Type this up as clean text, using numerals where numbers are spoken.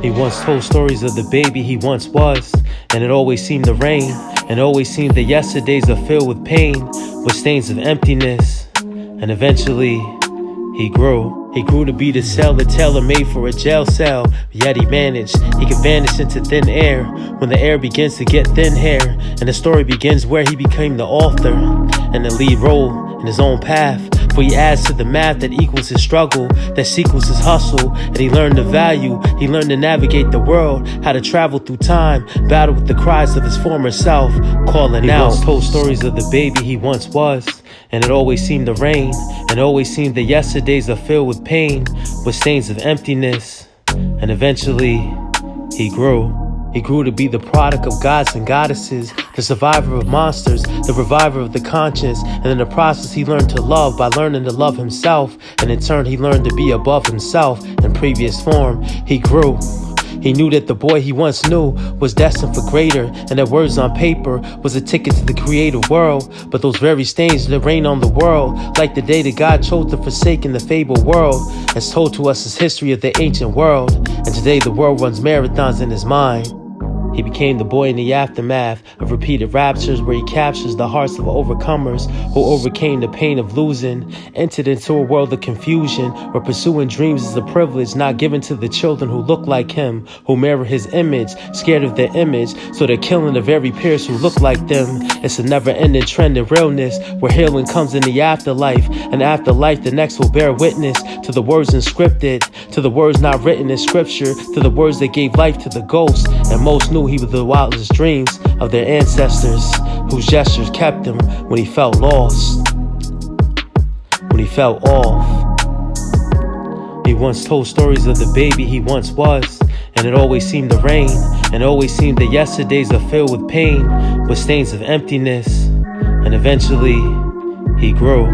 He once told stories of the baby he once was, and it always seemed to rain, and always seemed that yesterdays are filled with pain, with stains of emptiness. And eventually, he grew. He grew to be the sailor tailor-made for a jail cell, yet he managed. He could vanish into thin air when the air begins to get thin hair, and the story begins where he became the author and the lead role in his own path. For he adds to the math that equals his struggle, that sequels his hustle, and he learned the value. He learned to navigate the world, how to travel through time, battle with the cries of his former self, calling out. He once told stories of the baby he once was, and it always seemed to rain, and always seemed that yesterdays are filled with pain, with stains of emptiness. And eventually, he grew. He grew to be the product of gods and goddesses, the survivor of monsters, the reviver of the conscience, and in the process he learned to love by learning to love himself, and in turn he learned to be above himself in previous form. He grew. He knew that the boy he once knew was destined for greater, and that words on paper was a ticket to the creative world. But those very stains that rain on the world, like the day that God chose to forsake in the fabled world, as told to us as history of the ancient world. And today the world runs marathons in his mind. He became the boy in the aftermath of repeated raptures, where he captures the hearts of overcomers who overcame the pain of losing, entered into a world of confusion where pursuing dreams is a privilege not given to the children who look like him, who mirror his image, scared of their image, so they're killing the very peers who look like them. It's a never-ending trend in realness, where healing comes in the afterlife, and after life the next will bear witness to the words inscripted, to the words not written in scripture, to the words that gave life to the ghosts, and most knew he was the wildest dreams of their ancestors, whose gestures kept him when he felt lost, when he felt off. He once told stories of the baby he once was, and it always seemed to rain, and always seemed that yesterdays are filled with pain, with stains of emptiness. And eventually, he grew.